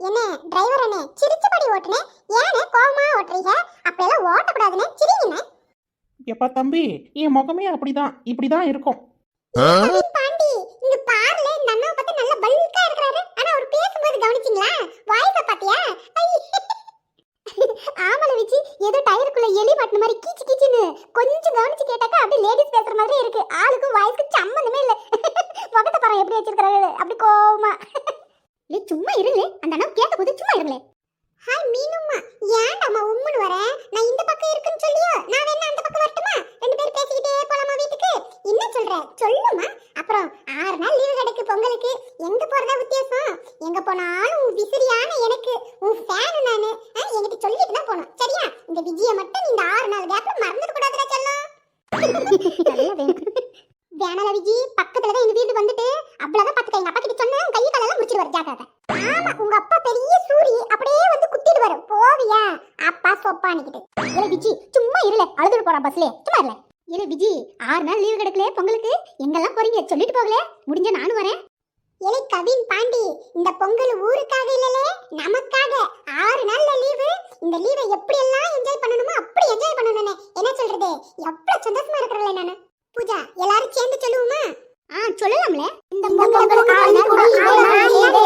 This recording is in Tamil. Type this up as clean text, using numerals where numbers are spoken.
என்ன டிரைவர் அண்ணே சிரிச்சபடி ஓட்டுனே, ஏனே கோவமா ஓட்டுறீங்க? அப்பெல்லாம் ஓட்டக்கூடாதுன்னு சிரிங்கண்ணே. எப்பா தம்பி, என் முகமே அப்படிதான், இப்படிதான் இருக்கும். கவின் பாண்டி, இங்க பாருல, இந்த அண்ணாவை பார்த்து நல்ல பல்கா இருக்கிறாரு. ஆனா அவர் பேசும்போது கவனிச்சீங்களா? வாய்ஸ பாத்தியா? ஆமல வச்சு ஏதோ டயருக்குள்ள எலி மாட்டின மாதிரி கீச்சு கீச்சுன்னு கொஞ்சம் கவனிச்சு கேட்டாக்கா அப்படியே லேடிஸ் பேசுற மாதிரி இருக்கு. ஆளுக்கும் வாய்ஸ்க்கு சம்மந்தமே இல்ல. முகத்தை பாரு எப்படி வச்சிருக்காரு, அப்படி கோவமா. இல்லை சும்மா இருங்களே, அந்த அண்ணா கேட்ட போது சும்மா இருங்களே. ஹாய் மீனும்மா, ஏன்டாம்மா உம்முன்னு வர? நான் இந்த பக்கம் இருக்குன்னு சொல்லியோ, நான் வேணா அந்த பக்கம் வரட்டுமா? ரெண்டு பேரும் பேசிக்கிட்டே போலாமா வீட்டுக்கு? என்ன சொல்ற சொல்லுமா. அப்புறம் 6 நாள் லீவு கிடைக்கு பொங்கலுக்கு. எங்க போறதா வித்தியாசம்? எங்க போனாலும் உன் விசிறியான எனக்கு உன் ஃபேன் நானு. என்கிட்ட சொல்லிட்டு தான் போகணும், சரியா? இந்த விஜய மட்டும் நீ இந்த 6 நாள் கேப்ல மறந்துட கூடாதுடா செல்லம். வேணால விஜி, பக்கத்துல தான் எங்க வீடு வந்துட்டு அவ்வளவுதான் பாத்துக்க. எங்க அப்பா கிட்ட சொன்னா உன் கையை காலெல்லாம் முடிச்சிடுவாரு, ஜாக்கிரதை. ஆமா, உங்க அப்பா பெரிய சூரி, அப்படியே வந்து குத்திட்டு வரும். போவியா அப்பா சொப்பானிக்கிட்டு? ஏ விஜி சும்மா இருல, அழுதுட்டு போறான் பஸ்ல, சும்மா இருல. ஏ விஜி, 6 நாள் லீவு கிடைக்கல பொங்கலுக்கு, எங்கெல்லாம் போறீங்க சொல்லிட்டு போகல? முடிஞ்ச நானும் வரேன். ஏலே கவின் பாண்டி, இந்த பொங்கல் ஊருக்காக இல்லலே, நமக்காக. 6 நாள்ல லீவு. இந்த லீவை எப்படி எல்லாம் என்ஜாய் பண்ணணுமோ அப்படி என்ஜாய் பண்ணணும்னே. என்ன சொல்றது, எவ்வளவு சந்தோஷமா இருக்கறல நானு. பூஜா, எல்லாரும் சேர்ந்து சொல்லுவோமா? சொல்லலாம்ல. இந்த பொங்கலுக்கு 6 நாள் லீவு.